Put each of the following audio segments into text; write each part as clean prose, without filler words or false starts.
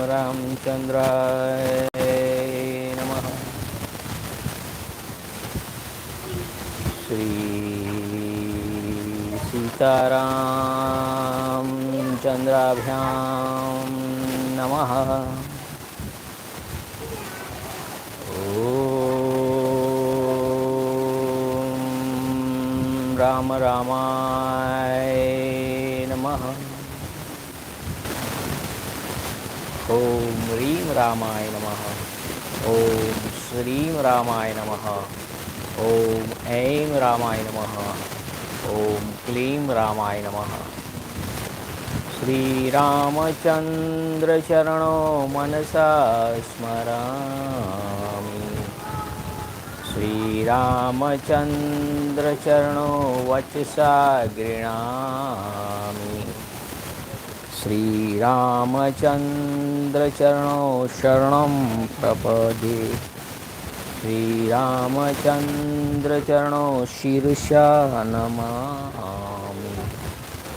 रामचंद्राय नमः। श्री सीतारामचंद्राभ्यां नमः। राम रामाय नमः। ओम ह्रीं रामाय नमः। ओम श्रीं रामाय नमः। ओम ऐं रामाय नमः। ओम क्लीं रामाय नमः। श्री रामचंद्र चरणो मनसा स्मरामि। श्री रामचंद्र चरणो वचसा गृह्णामि। श्री रामचंद्र चरणो शरणं प्रपद्ये। श्री रामचंद्र चरणो शीर्षा नमामि।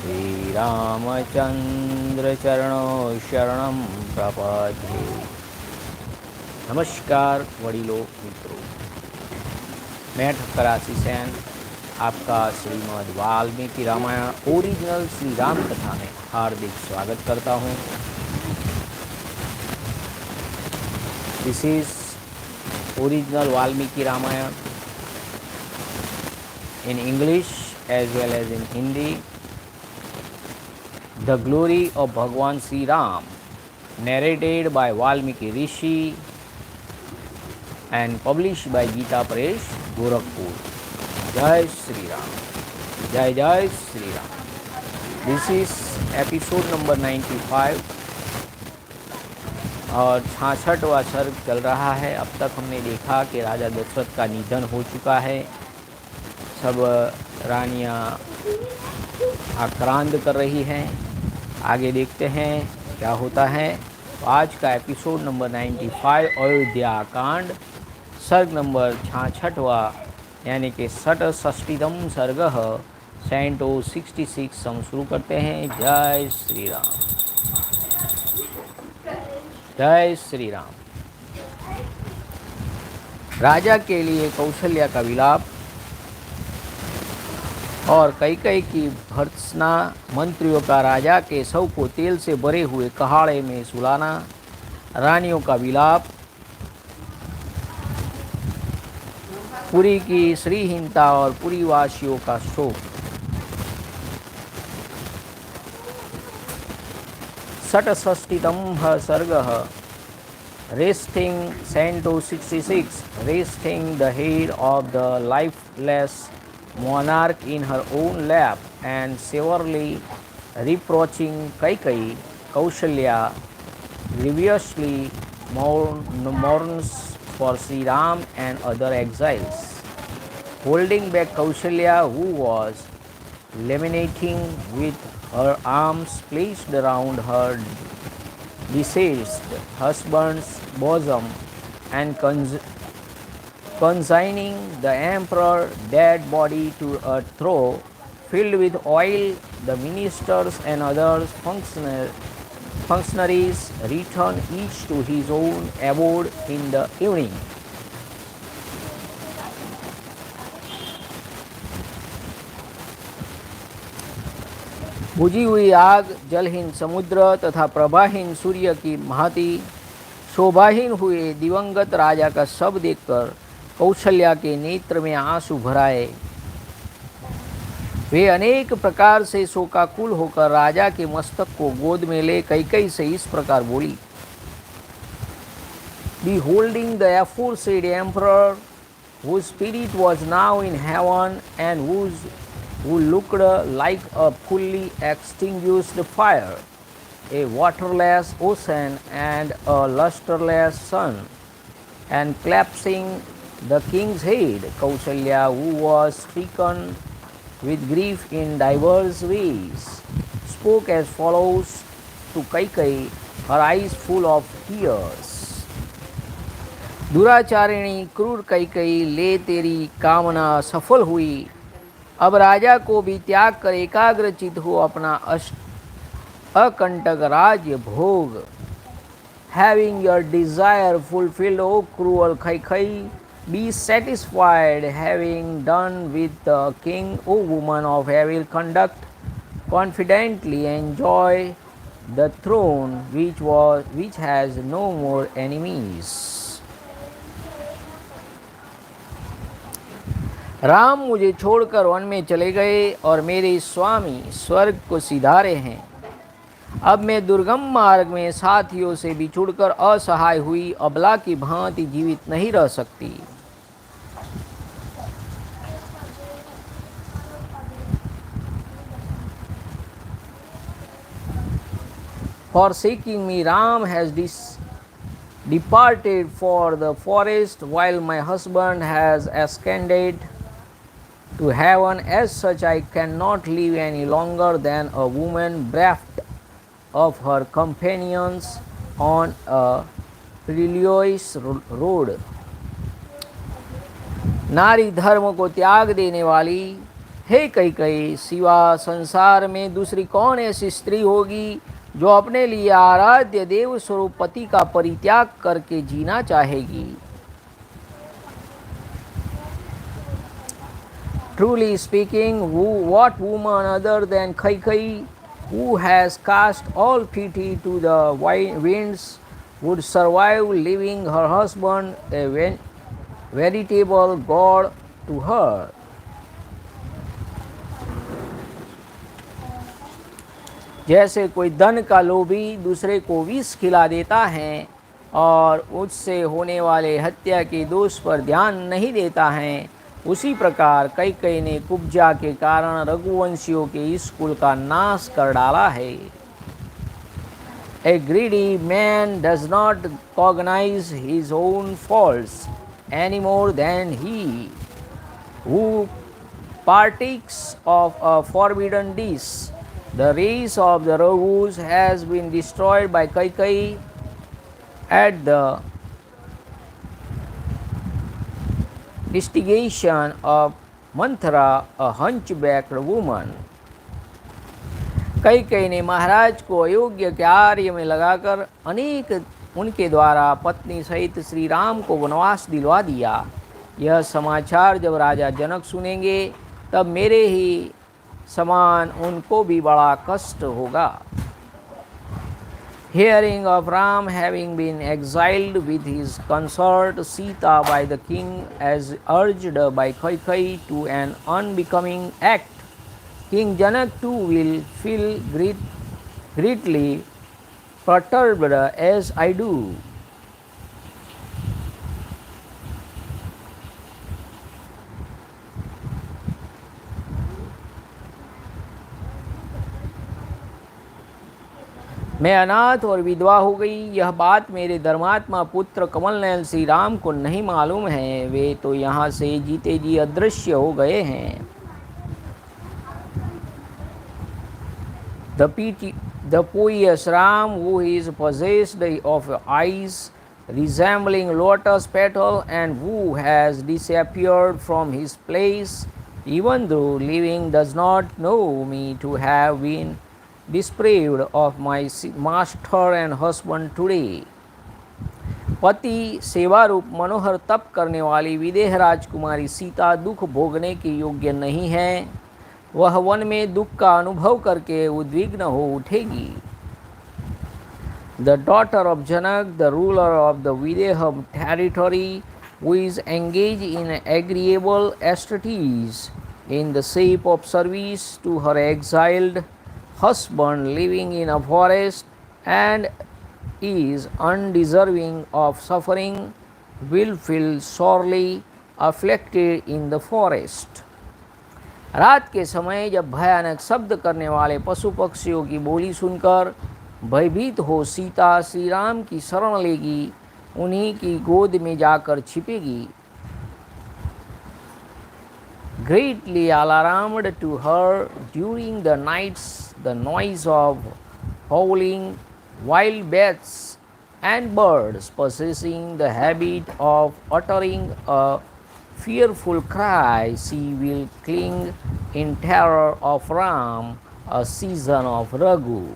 श्री रामचंद्र चरणो शरणं प्रपद्ये। नमस्कार वडीलों मित्रों, मैं ठक्कर आशीष आपका श्रीमद वाल्मीकि रामायण ओरिजिनल श्री राम कथा में हार्दिक स्वागत करता हूँ। This is original Valmiki Ramayana in English as well as in Hindi. The glory of Bhagwan Sri Ram, narrated by Valmiki Rishi and published by Gita Press, Gorakhpur. Jai Sri Ram. Jai Jai Sri Ram. This is episode number 95 और 66वां सर्ग चल रहा है। अब तक हमने देखा कि राजा दशरथ का निधन हो चुका है। सब रानियां आक्रांत कर रही हैं। आगे देखते हैं क्या होता है। तो आज का एपिसोड नंबर 95 अयोध्याकांड सर्ग नंबर 66वां यानी कि 67 सर्ग कैंटो 66 हम शुरू करते हैं। जय श्री राम। जय श्री राम। राजा के लिए कौशल्या का विलाप और कैकई की भर्त्सना, मंत्रियों का राजा के शव को तेल से भरे हुए कहाड़े में सुलाना, रानियों का विलाप, पुरी की श्रीहीनता और पुरीवासियों का शोक। 67वां सर्ग resting canto 66 resting the head of the lifeless monarch in her own lap and severely reproaching Kaikai, Kaushalya grievously mourns for Sri Ram and other exiles. Holding back Kaushalya, who was lamenting with her arms placed around her deceased husband's bosom and consigning the emperor's dead body to a trough filled with oil, the ministers and other functionaries returned each to his own abode in the evening. बुझी हुई आग, जलहीन समुद्र तथा प्रभाहीन सूर्य की भांति शोभाहीन हुए दिवंगत राजा का शव देखकर कौशल्या के नेत्र में आंसू भराए। वे अनेक प्रकार से शोकाकुल होकर राजा के मस्तक को गोद में ले कैकई से इस प्रकार बोली। Beholding the aforesaid emperor, whose spirit was now in heaven and who looked like a fully extinguished fire, a waterless ocean and a lustreless sun, and clasping the king's head, Kaushalya, who was stricken with grief in diverse ways, spoke as follows to Kaikai, her eyes full of tears. दुराचारिणी क्रूर कैकई, ले तेरी कामना सफल हुई। अब राजा को भी त्याग कर एकाग्रचित हो अपना अकंटक राज्य भोग। having your desire fulfilled, O cruel Kaikai, be satisfied, having done with the king, O woman of evil conduct, confidently enjoy the throne which has no more enemies. Ram मुझे छोड़कर वन में चले गए और मेरे स्वामी स्वर्ग को सिधारे हैं। अब मैं दुर्गम मार्ग में साथियों से बिछुड़कर असहाय हुई अबला की भांति जीवित नहीं रह सकती। Forsaking me, Ram has departed for the forest, while my husband has ascended to heaven. As such, I cannot live any longer than a woman bereft of her companions on a perilous road. नारी धर्म को त्याग देने वाली, हे कैकेयी, सिवा संसार में दूसरी कौन ऐसी स्त्री होगी जो अपने लिए आराध्य देव स्वरूप पति का परित्याग करके जीना चाहेगी। Truly speaking, what woman other than Kaikeyi, who has cast all pity to the winds, would survive leaving her husband a veritable god to her? जैसे कोई धन का लोभी दूसरे को विष खिला देता है और उससे होने वाले हत्या के दोष पर ध्यान नहीं देता है, उसी प्रकार कैकेयी ने कुब्जा के कारण रघुवंशियों के इस कुल का नाश कर डाला है। A greedy man does not cognize his own faults any more than he who partakes of a forbidden dish. The race of the Raghus has been destroyed by Kaikeyi at the instigation of Manthara, a hunchbacked woman. Kaikeyi ने महाराज को अयोग्य कार्य में लगाकर अनेक उनके द्वारा पत्नी सहित श्री राम को वनवास दिलवा दिया। यह समाचार जब राजा जनक सुनेंगे तब मेरे ही समान उनको भी बड़ा कष्ट होगा। Hearing of Ram having been exiled with his consort Sita by the king as urged by Kaikeyi to an unbecoming act, King Janak too will feel greatly perturbed as I do. मैं अनाथ और विधवा हो गई, यह बात मेरे धर्मात्मा पुत्र कमल नयन श्री राम को नहीं मालूम है। वे तो यहाँ से जीते जी अदृश्य हो गए हैं। The pious Ram, who is possessed of eyes resembling lotus petal and who has disappeared from his place, even though living, does not know me to have been deprived of my master and husband today. पति सेवा रूप मनोहर तप करने वाली विदेह राजकुमारी सीता दुख भोगने के योग्य नहीं है। वह वन में दुख का अनुभव करके उद्विग्न हो उठेगी। The daughter of Janak, the ruler of the Videha territory, who is engaged in agreeable aesthetics in the shape of service to her exiled husband living in a forest and is undeserving of suffering, will feel sorely afflicted in the forest. रात के समय जब भयानक शब्द करने वाले पशु पक्षियों की बोली सुनकर भयभीत हो सीता श्री राम की शरण लेगी, उन्हीं की गोद में जाकर छिपेगी। Greatly alarmed to her during the nights, the noise of howling wild beasts and birds possessing the habit of uttering a fearful cry, she will cling in terror of Ram, a season of Raghu.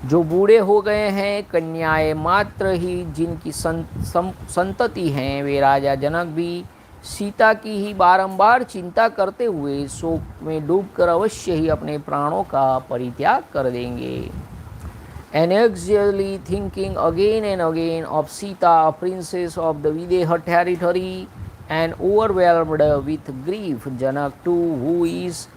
जो बूढ़े हो गए हैं, कन्याएं मात्र ही जिनकी संतति हैं, वे राजा जनक भी सीता की ही बारंबार चिंता करते हुए शोक में डूबकर अवश्य ही अपने प्राणों का परित्याग कर देंगे। Anxiously thinking again and again of Sita, a princess of the Vidya territory, and overwhelmed with grief, Janak too, who is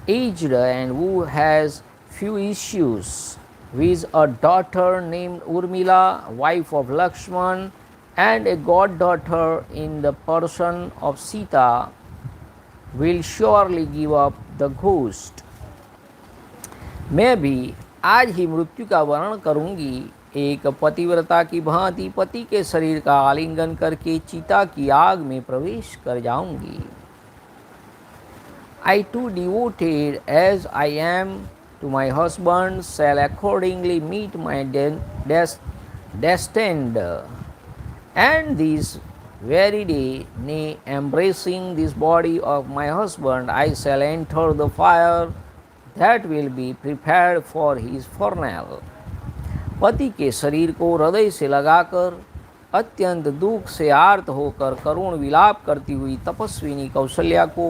aged and who has few issues, with a daughter named Urmila, wife of Lakshman, and a goddaughter in the person of Sita, will surely give up the ghost. मैं भी आज ही मृत्यु का वर्णन करूंगी। एक पतिव्रता की भांति पति के शरीर का आलिंगन करके चिता की आग में प्रवेश कर जाऊंगी। I too devoted as I am to my husband shall accordingly meet my destined, and this very day, nay, embracing this body of my husband, I shall enter the fire that will be prepared for his funeral. पति के शरीर को हृदय से लगाकर अत्यंत दुख से आर्त होकर करुण विलाप करती हुई तपस्विनी कौशल्या को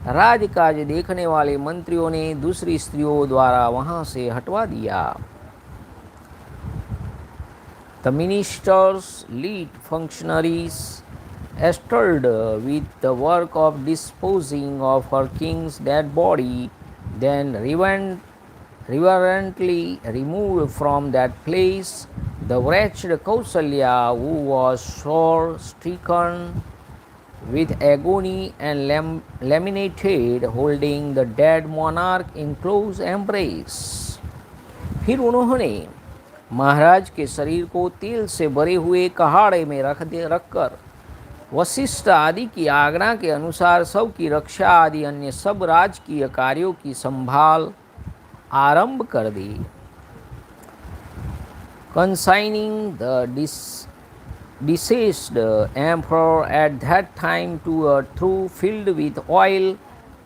राजकाज देखने वाले मंत्रियों ने दूसरी स्त्रियों द्वारा वहां से हटवा दिया। The ministers, lead functionaries, stirred with the work of disposing of her king's dead body, then reverently removed from that place the wretched Kausalya, who was sore stricken with agony and laminated, holding the dead monarch in close embrace. फिर उन्होंने महाराज के शरीर को तेल से भरे हुए कहाड़े में रखकर वशिष्ठ आदि की आज्ञा के अनुसार सब की रक्षा आदि अन्य सब राजकीय कार्यों की संभाल आरंभ कर दी। Consigning the deceased emperor at that time to a trough filled with oil,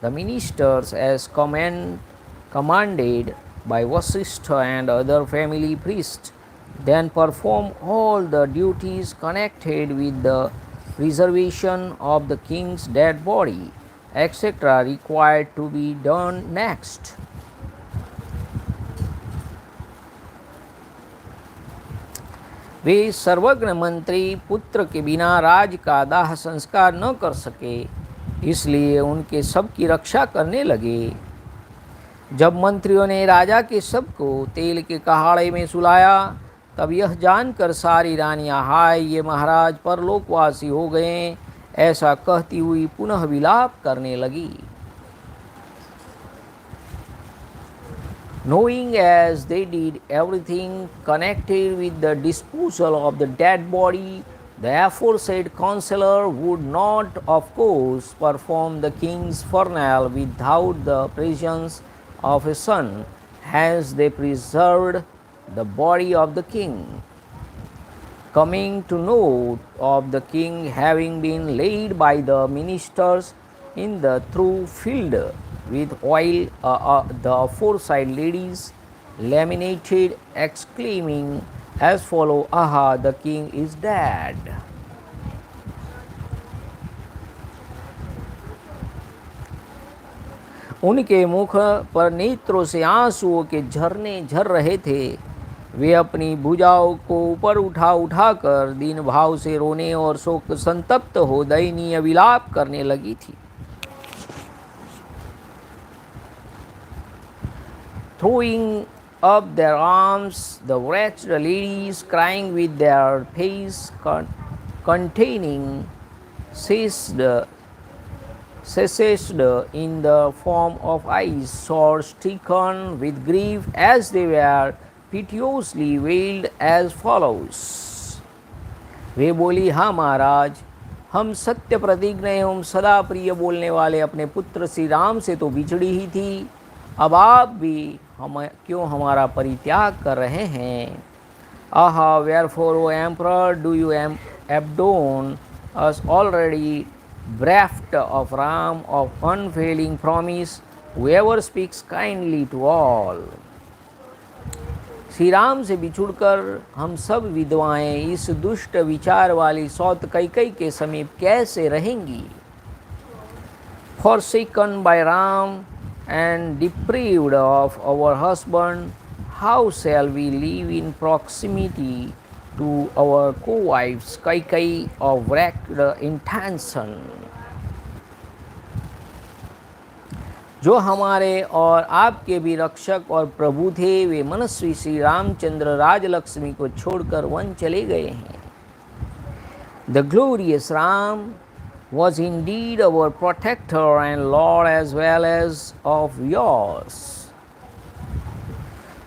the ministers, as commanded by Vasishtha and other family priests, then perform all the duties connected with the preservation of the king's dead body, etc., required to be done next. वे सर्वज्ञ मंत्री पुत्र के बिना राज का दाह संस्कार न कर सके, इसलिए उनके सब की रक्षा करने लगे। जब मंत्रियों ने राजा के शव को तेल के कहाड़े में सुलाया, तब यह जानकर सारी रानियां हाय ये महाराज परलोकवासी हो गए ऐसा कहती हुई पुनः विलाप करने लगी। Knowing as they did everything connected with the disposal of the dead body, the aforesaid counselor would not, of course, perform the king's funeral without the presence of a son. Hence they preserved the body of the king. Coming to know of the king having been laid by the ministers in the trough filled with oil, the aforesaid ladies laminated, exclaiming as follow, "Aha, the king is dead." उनके मुख पर नेत्रों से आंसुओं के झरने झर रहे थे। वे अपनी भुजाओं को ऊपर उठाकर दीन भाव से रोने और शोक संतप्त हो दयनीय विलाप करने लगी थी। Throwing up their arms, the wretched ladies, crying with their face containing ceased in the form of eyes, sore stricken with grief, as they were piteously wailed as follows. वे बोली, हाँ महाराज, हम सत्य प्रतिज्ञ एवं सदा प्रिय बोलने वाले अपने पुत्र श्री राम से तो बिछड़ी ही थी, अब आप भी क्यों हमारा परित्याग कर रहे हैं। आहा, wherefore O emperor do you abandon us already bereft of Ram of unfailing promise, whoever speaks kindly to all. Shri Ram से बिछुड़कर हम सब विधवाएं इस दुष्ट विचार वाली सौत कैकई के समीप कैसे रहेंगी? Forsaken by Ram and deprived of our husband, how shall we live in proximity to our co-wives Kaikai of wrecked intention? जो हमारे और आपके भी रक्षक और प्रभु थे, वे मनस्वी श्री रामचंद्र राजलक्ष्मी को छोड़कर वन चले गए हैं। The glorious Ram was indeed our protector and Lord as well as of yours.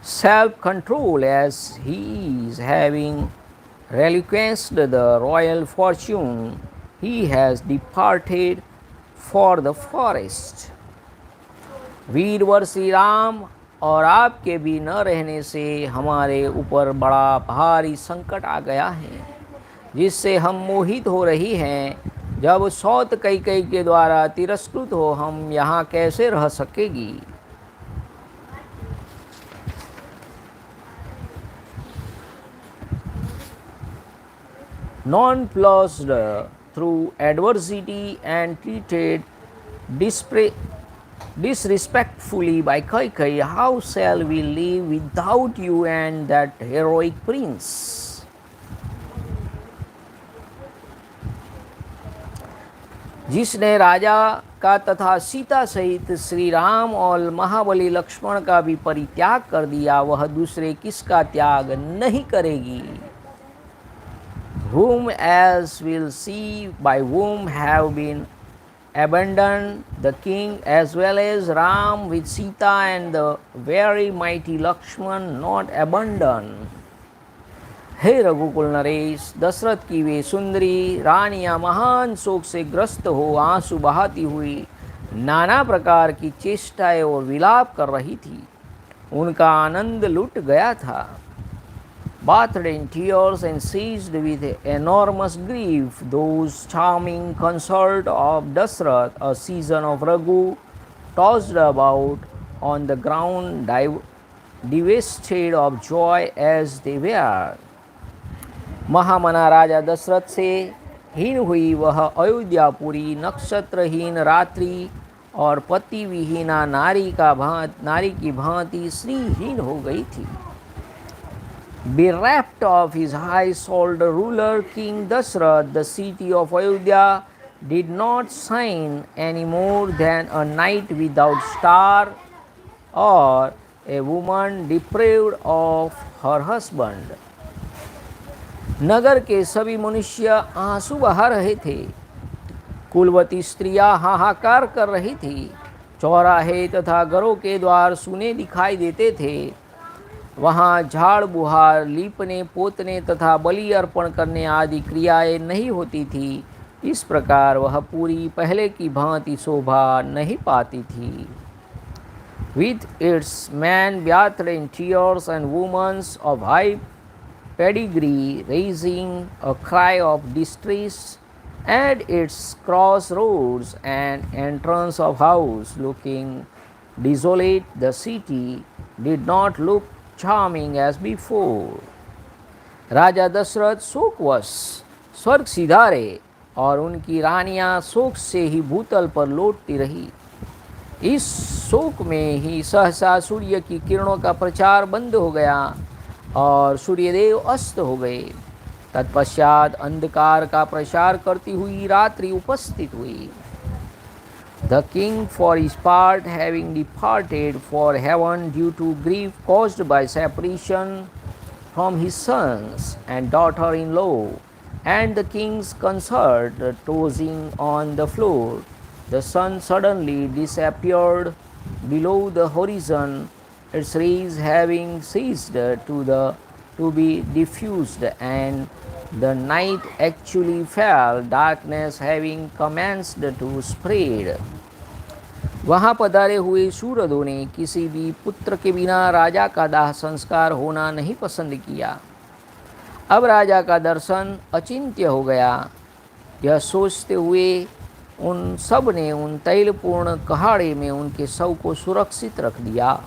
Self-control as he is, having relinquished the royal fortune, he has departed for the forest. वीरवर Shri Ram और आपके भी न रहने से हमारे ऊपर बड़ा भारी संकट आ गया है, जिससे हम मोहित हो रही हैं। जब सौत कैकई के द्वारा तिरस्कृत हो, हम यहाँ कैसे रह सकेगी? Nonplussed through adversity and treated disrespectfully by Kaikai, how shall we live without you and that heroic prince? जिसने राजा का तथा सीता सहित श्री राम और महाबली लक्ष्मण का भी परित्याग कर दिया, वह दूसरे किसका त्याग नहीं करेगी? Whom else will see by whom have been abandoned the king as well as Ram with Sita and the very mighty Lakshman not abandoned? हे रघुकुल नरेश, दशरथ की वे सुंदरी रानियां महान शोक से ग्रस्त हो आंसू बहाती हुई नाना प्रकार की चेष्टाएं और विलाप कर रही थी। उनका आनंद लुट गया था। Bathed in tears and seized with enormous grief, those charming consort of Dashrath, a season of Raghu, tossed about on the ground, devastated of joy as they were. महामना राजा दशरथ से हीन हुई वह अयोध्यापुरी नक्षत्रहीन रात्रि और पति विहीना नारी की भांति श्रीहीन हो गई थी। Bereft of his high-souled ruler, King Dashrath, the city of Ayodhya did not shine any more than a night without star or a woman deprived of her husband. नगर के सभी मनुष्य आंसू बहा रहे थे, कुलवती स्त्रियां हाहाकार कर रही थी, चौराहे तथा घरों के द्वार सुने दिखाई देते थे। वहाँ झाड़ बुहार, लीपने पोतने तथा बलि अर्पण करने आदि क्रियाएं नहीं होती थी। इस प्रकार वह पूरी पहले की भांति शोभा नहीं पाती थी। With its men bathed in tears and women of high pedigree raising a cry of distress at its crossroads and entrance of house looking desolate, the city did not look charming as before. राजा दशरथ शोकवश स्वर्ग सिधारे और उनकी रानियां शोक से ही भूतल पर लौटती रही। इस शोक में ही सहसा सूर्य की किरणों का प्रचार बंद हो गया और सूर्यदेव अस्त हो गए। तत्पश्चात अंधकार का प्रसार करती हुई रात्रि उपस्थित हुई। The king, for his part, having departed for heaven due to grief caused by separation from his sons and daughter-in-law, and the king's consort tossing on the floor, the sun suddenly disappeared below the horizon, its rays having ceased to be diffused, and the night actually fell, darkness having commenced to spread. वहाँ पधारे हुए सूरदों ने किसी भी पुत्र के बिना राजा का दाह संस्कार होना नहीं पसंद किया। अब राजा का दर्शन अचिंत्य हो गया। यह सोचते हुए उन सब ने उन तैलपूर्ण कहाड़े में उनके शव को सुरक्षित रख दिया।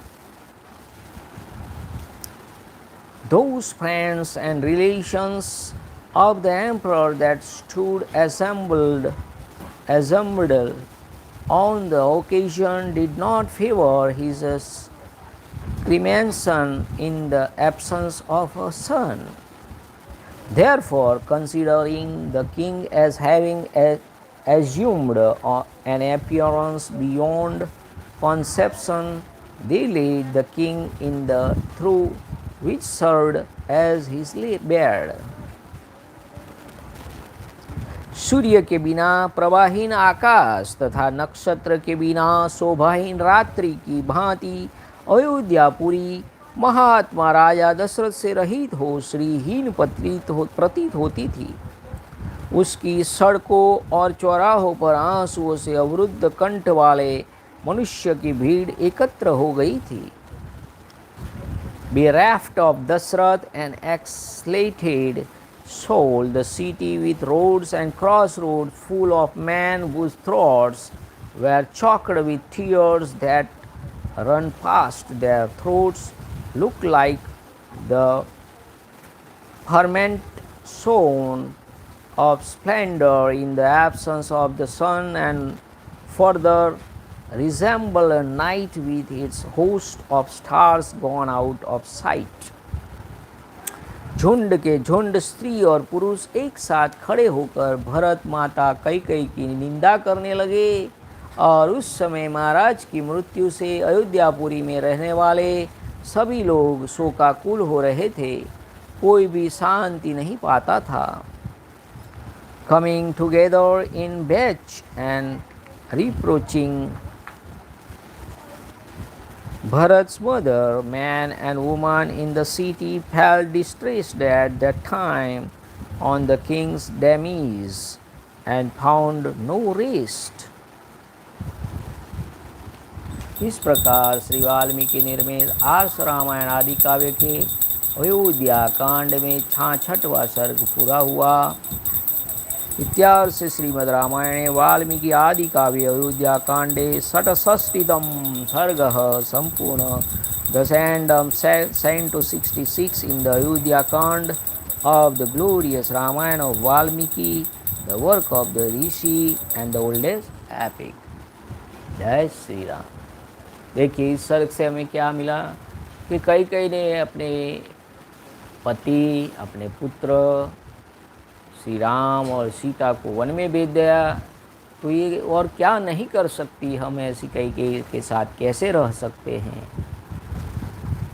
Those friends and relations of the emperor that stood assembled on the occasion did not favor his cremation in the absence of a son. Therefore, considering the king as having assumed an appearance beyond conception, they laid the king in the trough which served as his bed. सूर्य के बिना प्रवाहीन आकाश तथा नक्षत्र के बिना शोभाहीन रात्रि की भांति अयोध्यापुरी महात्मा राजा दशरथ से रहित हो श्रीहीन प्रतीत होती थी। उसकी सड़कों और चौराहों पर आंसुओं से अवरुद्ध कंठ वाले मनुष्य की भीड़ एकत्र हो गई थी। Bereft of Dashrath and excited soul, the city with roads and crossroads full of men whose throats were choked with tears that run past their throats, looked like the ferment sown of splendor in the absence of the sun, and further resemble a night with its host of stars gone out of sight. झुंड के झुंड स्त्री और पुरुष एक साथ खड़े होकर भरत माता कैकेयी की निंदा करने लगे, और उस समय महाराज की मृत्यु से अयोध्यापुरी में रहने वाले सभी लोग शोकाकुल हो रहे थे। कोई भी शांति नहीं पाता था। Coming together in batch and reproaching Bharat's mother, man and woman in the city felt distressed at that time on the king's demise and found no rest. इस प्रकार श्री वाल्मीकि निर्मित आर्ष रामायण आदि काव्य के अयोध्या कांड में 66वां सर्ग पूरा हुआ। इत्यार्ष श्रीमद् रामायणे वाल्मीकि आदि काव्ये अयोध्या कांडे 67 सर्गः संपूर्ण। Thus end of Canto 66 in the Ayodhyakand of the glorious Ramayana of Valmiki, the work of the Rishi and the oldest epic. जय श्री राम। देखिए इस सर्ग से हमें क्या मिला कि कई ने अपने पति, अपने पुत्र श्री राम और सीता को वन में भेज दिया, तो ये और क्या नहीं कर सकती, हम ऐसी कई के साथ कैसे रह सकते हैं।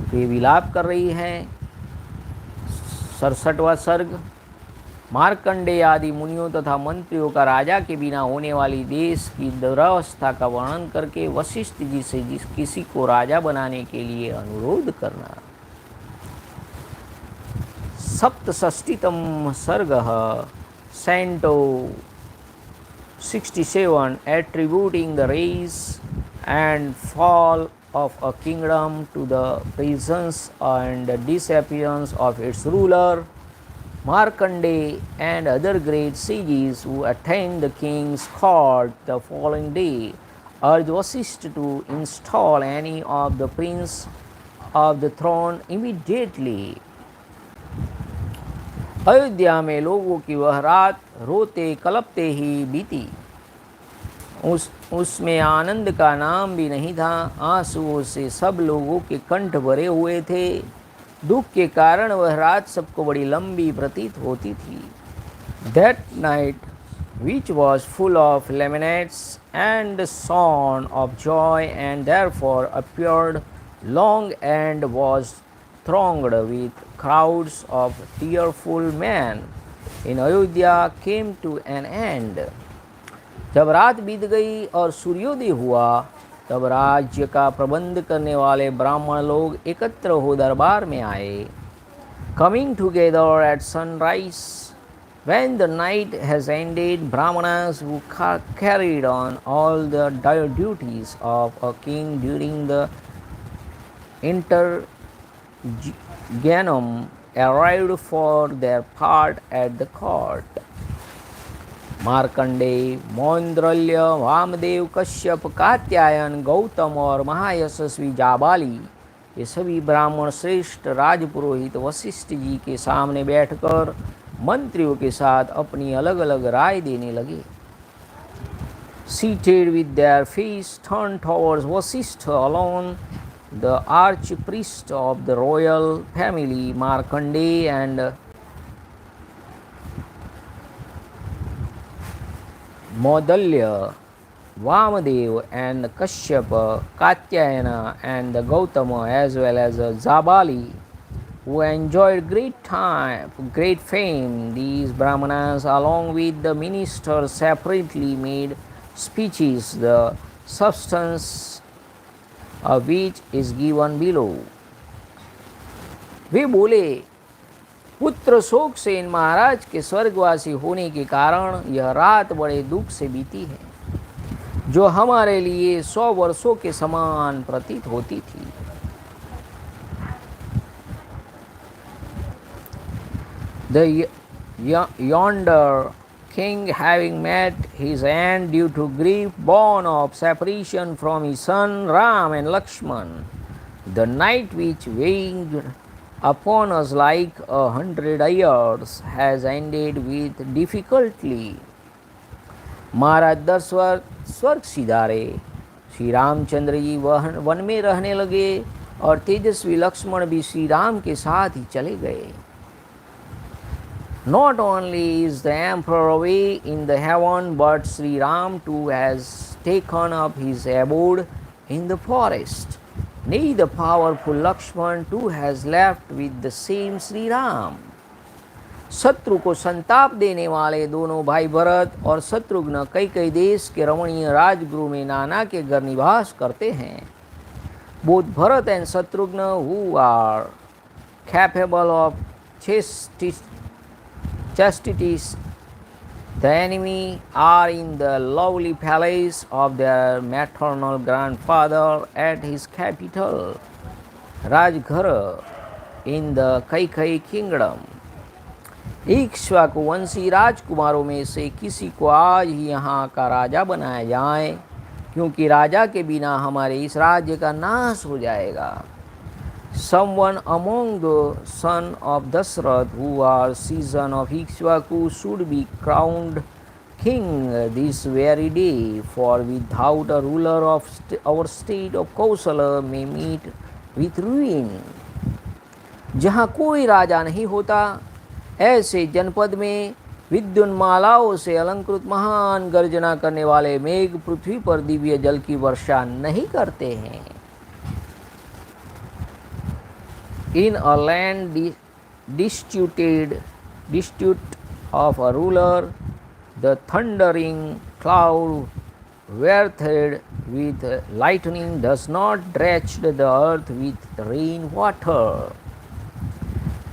तो ये विलाप कर रही हैं। 67वां सर्ग मार्कंडेय आदि मुनियों तथा मंत्रियों का राजा के बिना होने वाली देश की दुरावस्था का वर्णन करके वशिष्ठ जी से किसी को राजा बनाने के लिए अनुरोध करना। सप्तषष्टितम सर्गः Canto 67 attributing the rise and fall of a kingdom to the presence and disappearance of its ruler. Markandeya and other great sages who attend the king's court the following day urged Vasishtha to install any of the prince of the throne immediately. Ayodhya में लोगों की वह रात रोते कलपते ही बीती। उसमें आनंद का नाम भी नहीं था। आंसुओं से सब लोगों के कंठ भरे हुए थे। दुख के कारण वह रात सबको बड़ी लंबी प्रतीत होती थी। That night, which was full of laments and the song of joy, and therefore appeared long and was thronged with crowds of tearful men in Ayodhya, came to an end. जब रात बीत गई और सूर्योदय हुआ, तब राज्य का प्रबंध करने वाले ब्राह्मण लोग एकत्र हो दरबार में आए। Coming together at sunrise, when the night has ended, Brahmanas who carried on all the dire duties of a king during the interregnum arrived for their part at the court. Markandeya, मौंद्रल्य, Vamdev, Kashyap, Katyayan, Gautam और महायशस्वी जाबाली ये सभी ब्राह्मण श्रेष्ठ राजपुरोहित वशिष्ठ जी के सामने बैठकर मंत्रियों के साथ अपनी अलग अलग राय देने लगे. Seated with their face turned towards Vasishtha alone, the archpriest of the royal family, Markandeya and Maudalya, Vamadev and Kashyapa, Katyayana and Gautama, as well as Zabali, who enjoyed great fame. These Brahmanas, along with the ministers, separately made speeches, the substance of which is given below. वे बोले, पुत्र शोक से इन महाराज के स्वर्गवासी होने के कारण यह रात बड़े दुख से बीती है, जो हमारे लिए 100 वर्षों के समान प्रतीत होती थी. The yonder king, having met his end due to grief born of separation from his son Ram and Lakshman, the night which weighing upon us like 100 years has ended with difficulty. महाराज दशरथ स्वर्ग सिधारे. Shri Ramchandra ji one में रहने लगे और तेजस्वी लक्ष्मण भी श्री राम के साथ ही चले गए. Not only is the emperor away in the heaven, but Sri Ram too has taken up his abode in the forest. Nay, the powerful Lakshman too has left with the same Sri Ram. शत्रु को संताप देने वाले दोनों भाई भरत और शत्रुघ्न कई कई देश के रमणीय राजगृह में नाना के घर निवास करते हैं. Both Bharat and Shatrugna, who are capable of chastity, the enemy, are in the lovely palace of their maternal grandfather at his capital, Rajghar, in the Kaikai kingdom. Ikshvaku वंशी राजकुमारों में से किसी को आज ही यहाँ का राजा बनाया जाए, क्योंकि राजा के बिना हमारे इस राज्य का नाश हो जाएगा. Someone among the son of Dashrath, who are season of Ikshvaku, should be crowned king this very day, for without a ruler of our state of Kosala may meet with ruin. जहाँ कोई राजा नहीं होता, ऐसे जनपद में विद्युन्मालाओं से अलंकृत महान गर्जना करने वाले मेघ पृथ्वी पर दिव्य जल की वर्षा नहीं करते हैं. In a land destitute of a ruler, the thundering cloud wreathed with lightning does not drench the earth with rain water.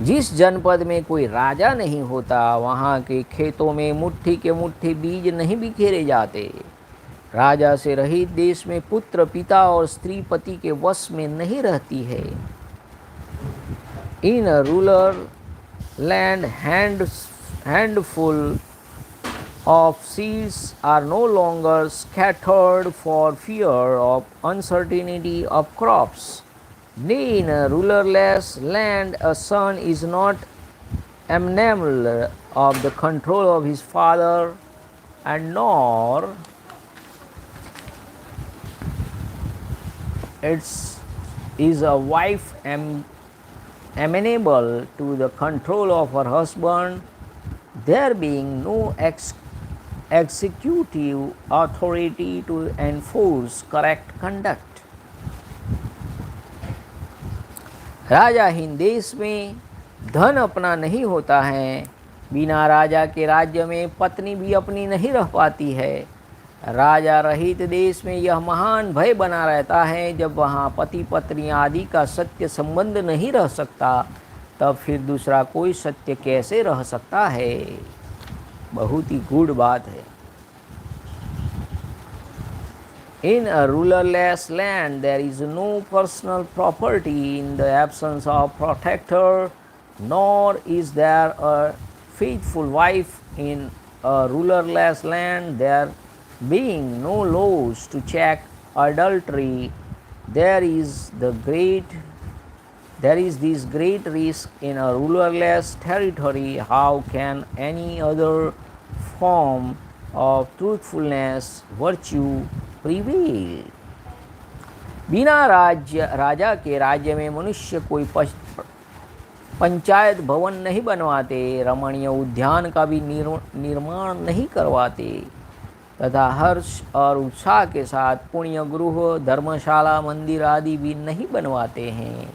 जिस जनपद में कोई राजा नहीं होता, वहाँ के खेतों में मुट्ठी के मुट्ठी बीज नहीं बिखेरे जाते. राजा से रहित देश में पुत्र पिता और स्त्री पति के वश में नहीं रहती है. In a rural land, handful of seeds are no longer scattered for fear of uncertainty of crops. Nay, in a rulerless land, a son is not enamored of the control of his father, and nor is a wife amenable to the control of her husband, there being no executive authority to enforce correct conduct. राजाहीन देश में धन अपना नहीं होता है. बिना राजा के राज्य में पत्नी भी अपनी नहीं रह पाती है. राजा रहित देश में यह महान भय बना रहता है. जब वहाँ पति पत्नी आदि का सत्य संबंध नहीं रह सकता, तब फिर दूसरा कोई सत्य कैसे रह सकता है. बहुत ही गूढ़ बात है. In a rulerless land, there is no personal property in the absence of protector, nor is there a faithful wife. In a rulerless land, there being no laws to check adultery, there is the great There is this great risk in a rulerless territory. How can any other form of truthfulness, virtue prevail? बिना राजा के राज्य में मनुष्य कोई पंचायत भवन नहीं बनवाते, रमणीय उद्यान का भी निर्माण नहीं करवाते तथा हर्ष और उत्साह के साथ पुण्य गृह, धर्मशाला, मंदिर आदि भी नहीं बनवाते हैं.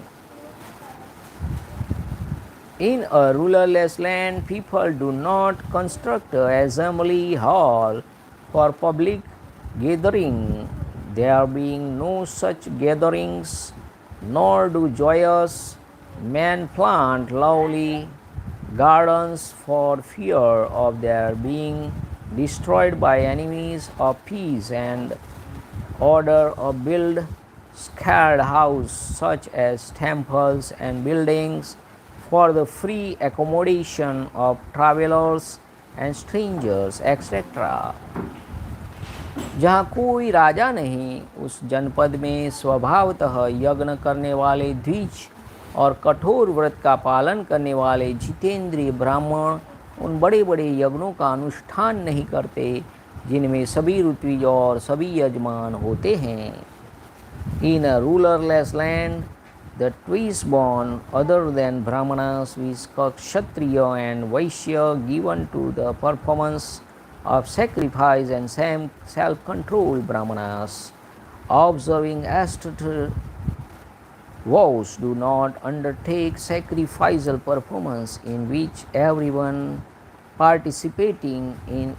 In a rulerless land, people do not construct an assembly hall for public gathering. There being no such gatherings, nor do joyous men plant lovely gardens for fear of their being destroyed by enemies of peace, and order or build scared houses such as temples and buildings for the free accommodation of travelers and strangers, etc. जहाँ कोई राजा नहीं, उस जनपद में स्वभावतः यज्ञ करने वाले द्विज और कठोर व्रत का पालन करने वाले जितेंद्रिय ब्राह्मण उन बड़े बड़े यज्ञों का अनुष्ठान नहीं करते जिनमें सभी ऋत्विज और सभी यजमान होते हैं. In a rulerless land, the trees born other than brahmanas, with kshatriya and vaishya, given to the performance of sacrifice, and self-controlled brahmanas, observing austere vows, do not undertake sacrificial performance, in which everyone participating in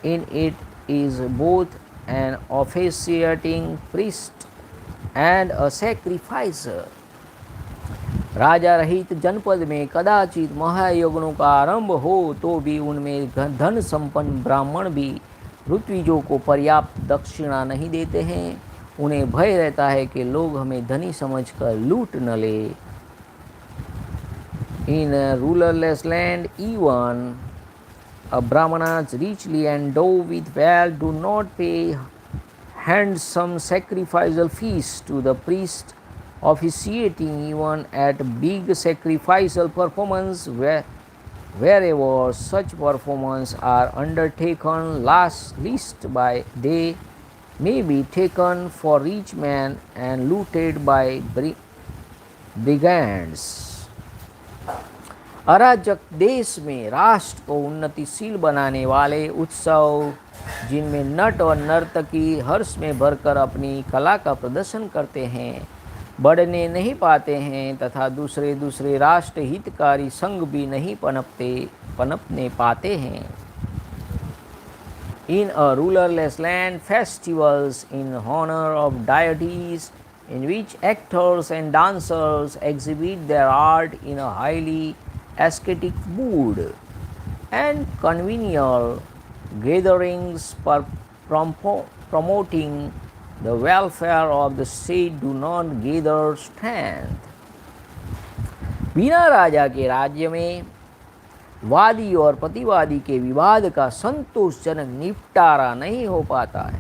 it is both an officiating priest and a sacrificer. राजा रहित जनपद में कदाचित महायज्ञों का आरंभ हो तो भी उनमें धन संपन्न ब्राह्मण भी ऋत्विजों को पर्याप्त दक्षिणा नहीं देते हैं. उन्हें भय रहता है कि लोग हमें धनी समझकर लूट न ले. In a rulerless land, even a brahmanas richly endowed with wealth do not pay handsome sacrificial feasts to the priest officiating even at big sacrificial performance. Wherever such performances are undertaken, least by they may be taken for rich men and looted by brigands. अराजक देश में राष्ट्र को उन्नतिशील बनाने वाले उत्सव, जिनमें नट और नर्तकी हर्ष में भरकर अपनी कला का प्रदर्शन करते हैं, बढ़ने नहीं पाते हैं तथा दूसरे राष्ट्र हितकारी संघ भी नहीं पनपने पाते हैं. In a rulerless land, festivals in honor of deities, in which actors and dancers exhibit their art in a highly ascetic mood, and conventional gatherings promoting the welfare of the state do not gather strength. बिना राजा के राज्य में वादी और प्रतिवादी के विवाद का संतोषजनक निपटारा नहीं हो पाता है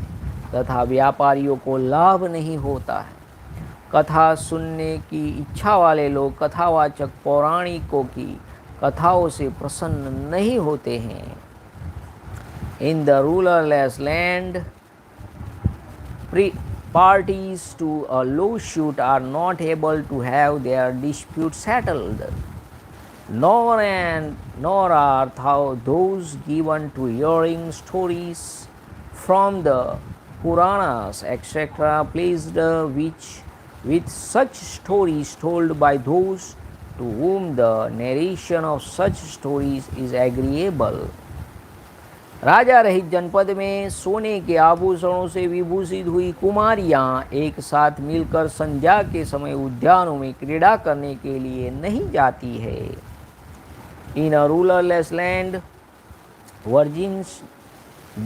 तथा व्यापारियों को लाभ नहीं होता है. कथा सुनने की इच्छा वाले लोग कथावाचक पौराणिकों की कथाओं से प्रसन्न नहीं होते हैं. In the rulerless land, parties to a lawsuit are not able to have their dispute settled, nor are those given to hearing stories from the Puranas, etc., pleased with such stories told by those to whom the narration of such stories is agreeable. राजा रहित जनपद में सोने के आभूषणों से विभूषित हुई कुमारियां एक साथ मिलकर संध्या के समय उद्यानों में क्रीड़ा करने के लिए नहीं जाती है. In a rulerless land, virgins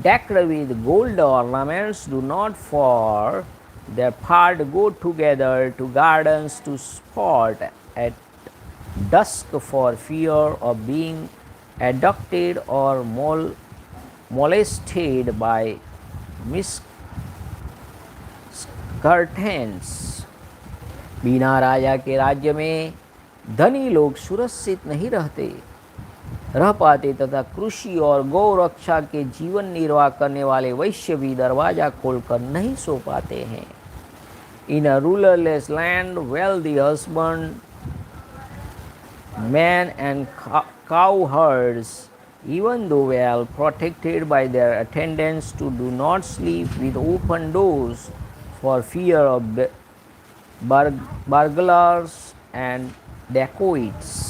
decked with gold ornaments do not for their part go together to gardens to sport at dusk for fear of being abducted or molested by miscreants. बिना राजा के राज्य में धनी लोग सुरक्षित नहीं रह पाते तथा कृषि और गौ रक्षा के जीवन निर्वाह करने वाले वैश्य भी दरवाजा खोलकर नहीं सो पाते हैं। इन अ रूलरलेस land wealthy husband men and cow herds, even though well protected by their attendants, do not sleep with open doors for fear of burglars and dacoits.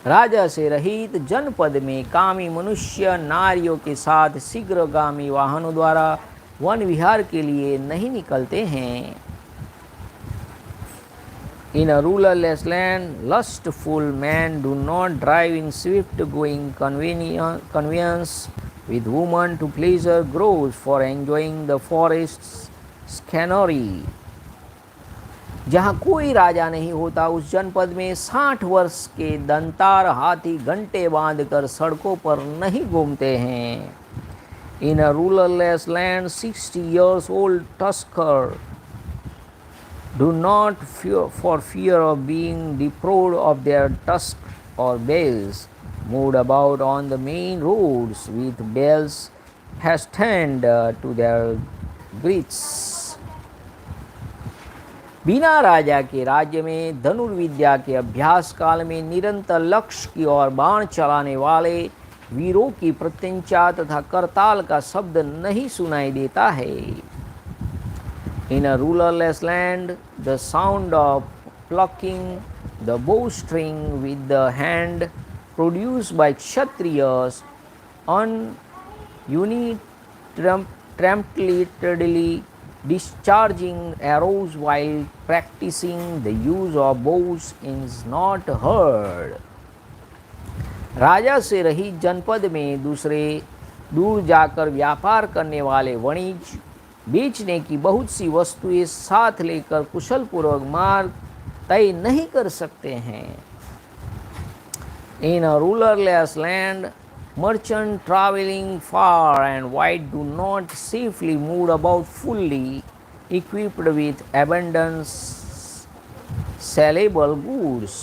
राजा से रहित जनपद में कामी मनुष्य नारियों के साथ शीघ्रगामी वाहनों द्वारा वन विहार के लिए नहीं निकलते हैं। In a ruleless land, lustful men do not drive in swift-going conveyance with women to pleasure groves for enjoying the forest's scenery. जहाँ कोई राजा नहीं होता उस जनपद में 60 वर्ष के दंतार हाथी घंटे बांधकर सड़कों पर नहीं घूमते हैं। In a ruleless land, 60 years old tusker do not for fear of being deprived of their tusk or bells, moved about on the main roads with bells fastened to their girths. बिना राजा के राज्य में धनुर्विद्या के अभ्यास काल में निरंतर लक्ष्य की ओर बाण चलाने वाले वीरों की प्रत्यंचा तथा करताल का शब्द नहीं सुनाई देता है। In a rulerless land, the sound of plucking the bowstring with the hand produced by Kshatriyas uninterruptedly discharging arrows while practicing the use of bows is not heard. राजा से रहित जनपद में दूर जाकर व्यापार करने वाले वणिज बेचने की बहुत सी वस्तुएं साथ लेकर कुशलपूर्वक मार्ग तय नहीं कर सकते हैं। In a rulerless land, merchants traveling far and wide do not safely move about fully equipped with abundant sellable goods.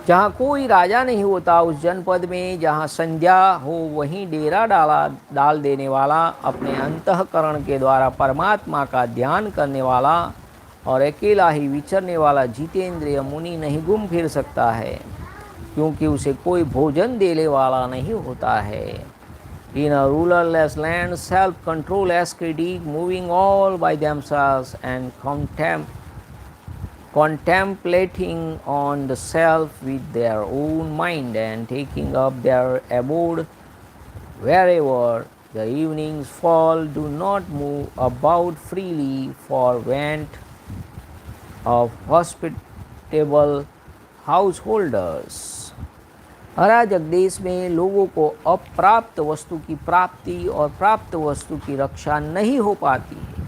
जहाँ कोई राजा नहीं होता उस जनपद में जहाँ संध्या हो वहीं डेरा डाल देने वाला अपने अंतःकरण के द्वारा परमात्मा का ध्यान करने वाला और अकेला ही विचरने वाला जितेंद्रिय मुनि नहीं घूम फिर सकता है, क्योंकि उसे कोई भोजन देने वाला नहीं होता है। In a rulerless land, self-control ascetic moving all by themselves and contemplating on the self with their own mind and taking up their abode wherever the evenings fall, do not move about freely for want of hospitable householders. अराजक देश में लोगों को अप्राप्त वस्तु की प्राप्ति और प्राप्त वस्तु की रक्षा नहीं हो पाती है।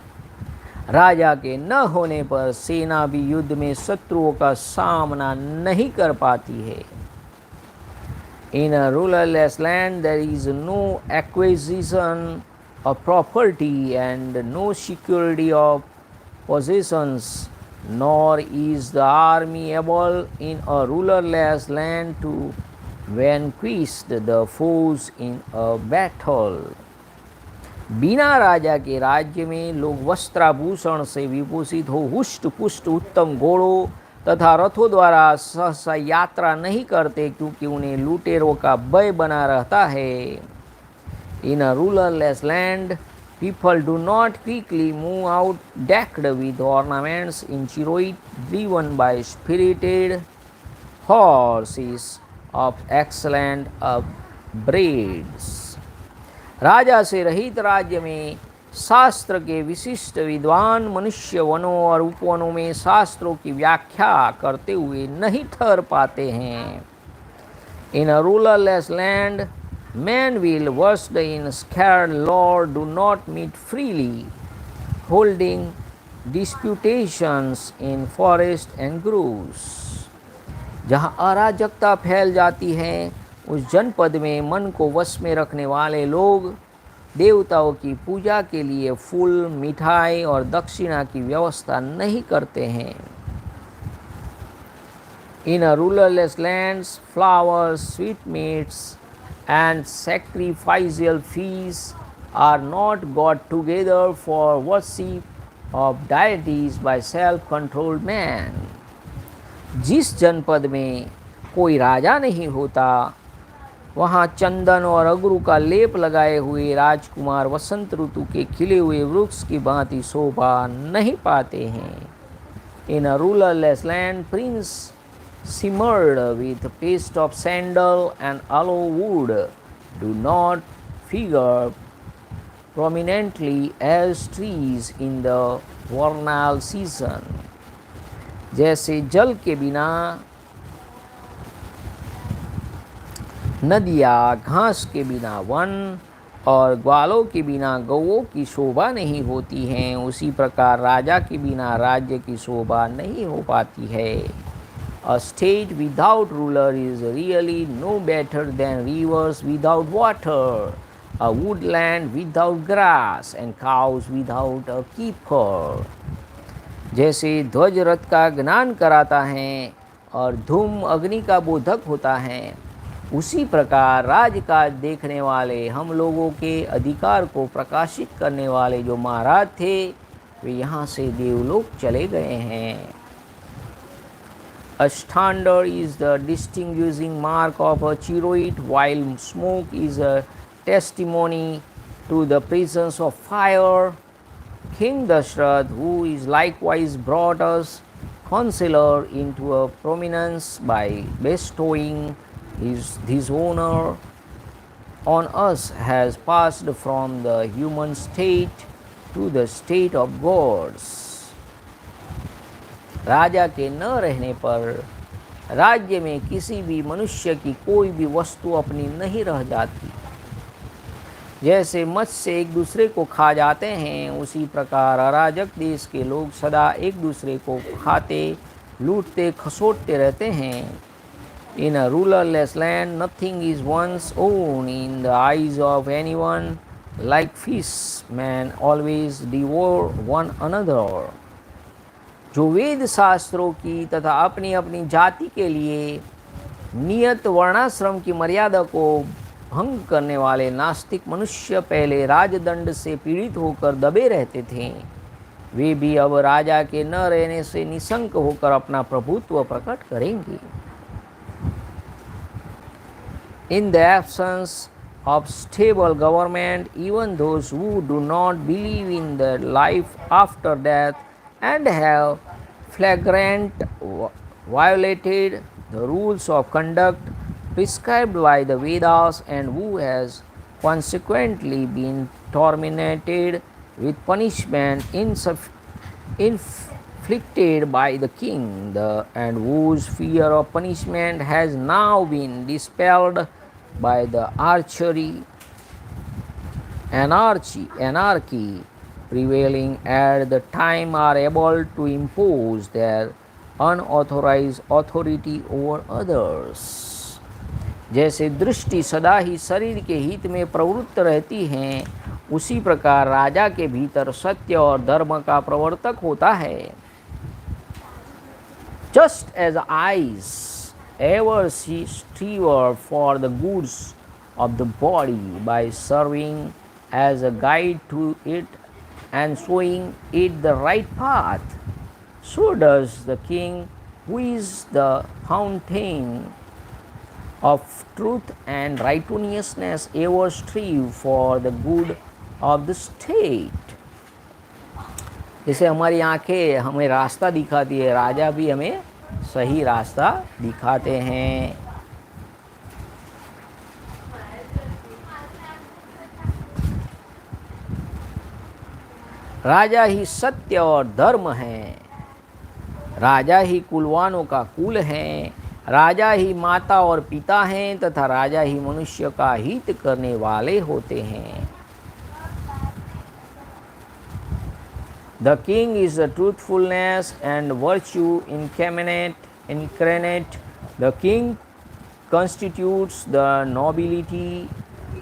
राजा के न होने पर सेना भी युद्ध में शत्रुओं का सामना नहीं कर पाती है। In a rulerless land, there is no acquisition of property and no security of possessions, nor is the army able in a rulerless land to vanquish the foes in a battle. बिना राजा के राज्य में लोग वस्त्राभूषण से विभूषित हो हुष्ट पुष्ट उत्तम घोड़ों तथा रथों द्वारा सहसा यात्रा नहीं करते, क्योंकि उन्हें लुटेरों का भय बना रहता है। In a rulerless land, people do not quickly move out decked with ornaments in chariot driven by spirited horses of excellent breeds. राजा से रहित राज्य में शास्त्र के विशिष्ट विद्वान मनुष्य वनों और उपवनों में शास्त्रों की व्याख्या करते हुए नहीं ठहर पाते हैं। In a rulerless land, men will versed in scared lore do not meet freely, holding disputations in forest and groves. जहाँ अराजकता फैल जाती है उस जनपद में मन को वश में रखने वाले लोग देवताओं की पूजा के लिए फूल, मिठाई और दक्षिणा की व्यवस्था नहीं करते हैं। In a ruleless lands, flowers, sweetmeats, and sacrificial feasts are not got together for worship of deities by self-controlled man. जिस जनपद में कोई राजा नहीं होता, वहाँ चंदन और अगरू का लेप लगाए हुए राजकुमार वसंत ऋतु के खिले हुए वृक्ष की भांति शोभा नहीं पाते हैं। In a ruleless land, prince simmered with paste of sandal and aloe wood do not figure prominently as trees in the vernal season. जैसे जल के बिना नदियाँ, घास के बिना वन और ग्वालों के बिना गौओं की शोभा नहीं होती हैं, उसी प्रकार राजा के बिना राज्य की शोभा नहीं हो पाती है। A state without ruler is really no better than rivers without water, a woodland without grass, and cows without a keeper. जैसे ध्वज रथ का ज्ञान कराता है और धूम अग्नि का बोधक होता है, उसी प्रकार राजकाज देखने वाले हम लोगों के अधिकार को प्रकाशित करने वाले जो महाराज थे, वे यहाँ से देवलोक चले गए हैं। A standard is the distinguishing mark of a cheroot, while smoke is a testimony to the presence of fire. King Dashrath, who is likewise brought us counselor into a prominence by bestowing his honor on us, has passed from the human state to the state of gods. राजा के न रहने पर राज्य में किसी भी मनुष्य की कोई भी वस्तु अपनी नहीं रह जाती। जैसे मत्स्य एक दूसरे को खा जाते हैं, उसी प्रकार अराजक देश के लोग सदा एक दूसरे को खाते, लूटते, खसोटते रहते हैं। In a rulerless land, nothing is one's own in the eyes of anyone. Like fish, man always devour one another. जो वेद शास्त्रों की तथा अपनी अपनी जाति के लिए नियत वर्णाश्रम की मर्यादा को भंग करने वाले नास्तिक मनुष्य पहले राजदंड से पीड़ित होकर दबे रहते थे, वे भी अब राजा के न रहने से निशंक होकर अपना प्रभुत्व प्रकट करेंगे। In the absence of stable government, even those who do not believe in the life after death and have flagrant violated the rules of conduct prescribed by the Vedas, and who has consequently been tormented with punishment inflicted by the king, and whose fear of punishment has now been dispelled by the anarchy prevailing at the time, are able to impose their unauthorized authority over others. जैसे दृष्टि सदा ही शरीर के हित में प्रवृत्त रहती हैं, उसी प्रकार राजा के भीतर सत्य और धर्म का प्रवर्तक होता है। Just as eyes ever strive for the goods of the body by serving as a guide to it and showing it the right path, so does the king, who is the fountain of truth and righteousness, ever strive for the good of the state. जैसे हमारी आंखें हमें रास्ता दिखाती है, राजा भी हमें सही रास्ता दिखाते हैं। राजा ही सत्य और धर्म है, राजा ही कुलवानों का कुल है, राजा ही माता और पिता हैं तथा राजा ही मनुष्य का हित करने वाले होते हैं। The king is the truthfulness and virtue incarnate. The king constitutes the nobility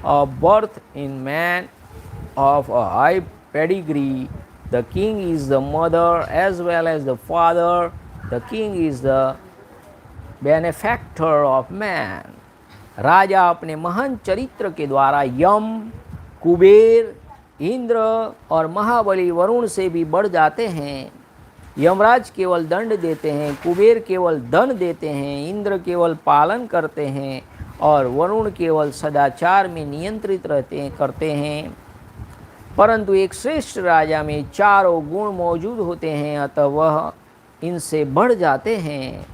of birth in man of a high pedigree. The king is the mother as well as the father. The king is the benefactor of man. राजा अपने महान चरित्र के द्वारा यम, कुबेर, इंद्र और महाबली वरुण से भी बढ़ जाते हैं। यमराज केवल दंड देते हैं, कुबेर केवल धन देते हैं, इंद्र केवल पालन करते हैं और वरुण केवल सदाचार में नियंत्रित करते हैं। परंतु एक श्रेष्ठ राजा में चारों गुण मौजूद होते हैं, अतः वह इनसे बढ़ जाते हैं।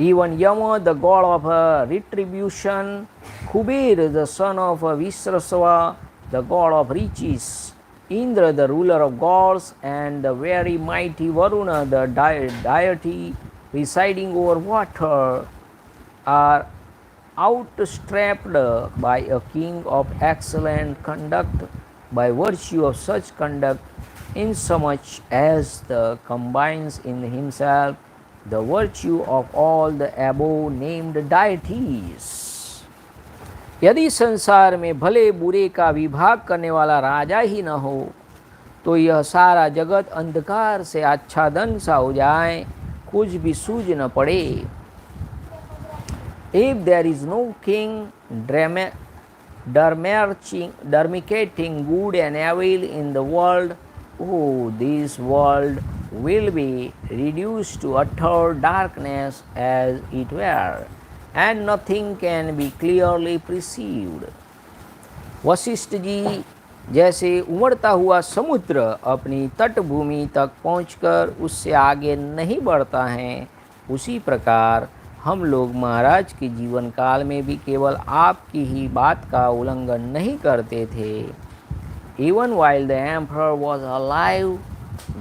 Even Yama, the god of retribution, Kubir, the son of Visrasava, the god of riches, Indra, the ruler of gods, and the very mighty Varuna, the deity residing over water, are outstrapped by a king of excellent conduct by virtue of such conduct, insomuch as the combines in himself the virtue of all the above named deities. यदि संसार में भले बुरे का विभाग करने वाला राजा ही न हो तो यह सारा जगत अंधकार से आच्छादन सा हो जाए, कुछ भी सूझ न पड़े। If there is no king demarcating good and evil in the world, oh, this world will be reduced to utter darkness as it were, and nothing can be clearly perceived. Vashishtha ji जैसे उमड़ता हुआ समुद्र अपनी तटभूमि तक पहुंचकर उससे आगे नहीं बढ़ता है, उसी प्रकार हम लोग महाराज के जीवन काल में भी केवल आपकी ही बात का उल्लंघन नहीं करते थे। Even while the emperor was alive,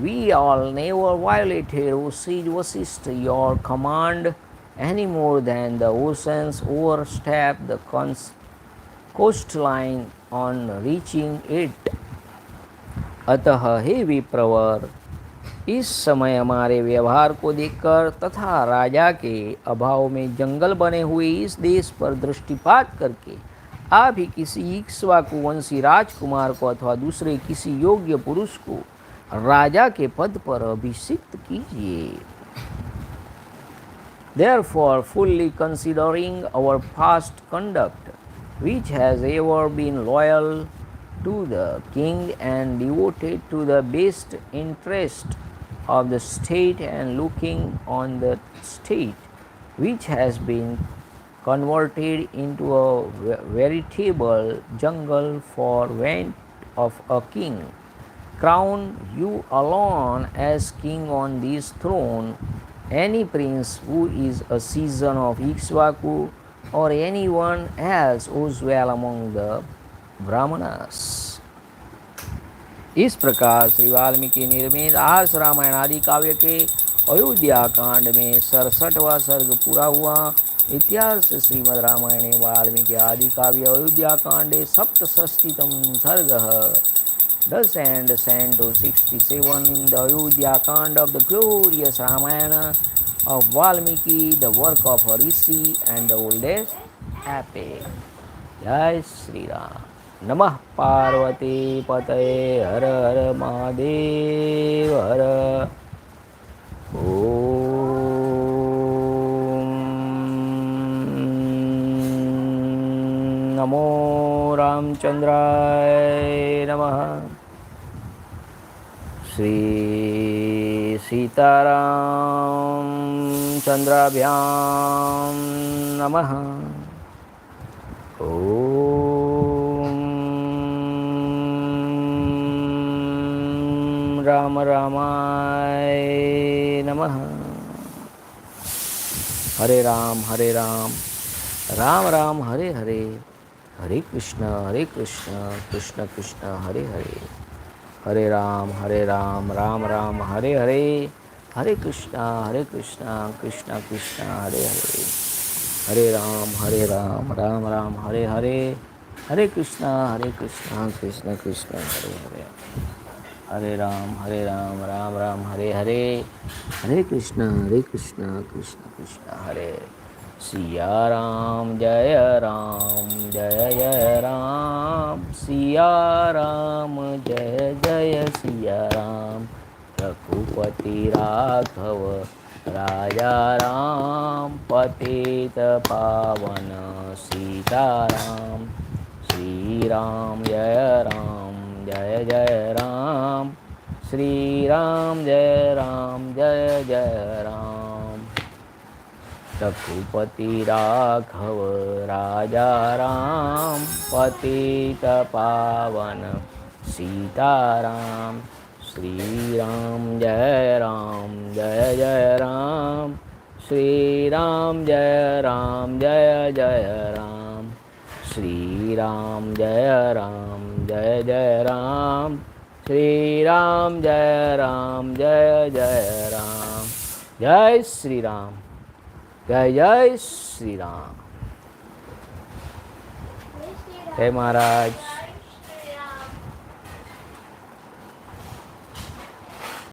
we all never violated, O sage Vasishtha, your command any more than the oceans overstep the coastline on reaching it. अतः हे विप्रवर, इस समय हमारे व्यवहार को देखकर तथा राजा के अभाव में जंगल बने हुए इस देश पर दृष्टिपात करके आप ही किसी इक्ष्वाकु वंशी राजकुमार को अथवा दूसरे किसी योग्य पुरुष को राजा के पद पर अभिषिक्त कीजिए। Therefore, fully considering our past conduct, which has ever been loyal to the king and devoted to the best interest of the state, and looking on the state, which has been converted into a veritable jungle for want of a king, crown you alone as king on this throne any prince who is a citizen of Ikshvaku or anyone else who's well among the Brahmanas. इस प्रकार श्री वाल्मीकि निर्मित आर्ष रामायण आदि काव्य के अयोध्या कांड में 67वां सर्ग पूरा हुआ। इतिहास श्रीमद् रामायणे वाल्मीकि आदि काव्य अयोध्या कांडे सप्तषष्टितम सर्ग। Thus ends Canto 67 in the Ayodhyakand of the glorious Ramayana of Valmiki, the work of a rishi and the oldest epic. Jai Sri Ram. नमः पार्वती पतये हर हर महादेव हर। ओम नमो रामचंद्राय नमः। श्री सीताराम चंद्राभ्यां नमः। राम रामाय नमः। हरे राम राम राम हरे हरे, हरे कृष्ण कृष्ण कृष्ण हरे हरे, हरे राम राम राम हरे हरे, हरे कृष्ण कृष्ण कृष्ण हरे हरे, हरे राम राम राम हरे हरे, हरे कृष्ण कृष्ण कृष्ण हरे हरे, हरे राम राम राम हरे हरे, हरे कृष्ण कृष्ण कृष्ण हरे, સિયા રામ જય જય રામ સિયા રામ જય જય સિયા રામ રઘુપતિ રાઘવ રાજા રામ પતિત પાવન સીતારામ શ્રી રામ જય જય રામ શ્રી રામ જય રામ રઘુપતિ રાઘવ રાજા રામ પતિત પાવન સીતારામ શ્રી રામ જય રામ શ્રી રામ જય રામ શ્રી રામ જય રામ શ્રી રામ જય રામ જય શ્રી રામ જય શ્રી રામ. જય મહારાજ.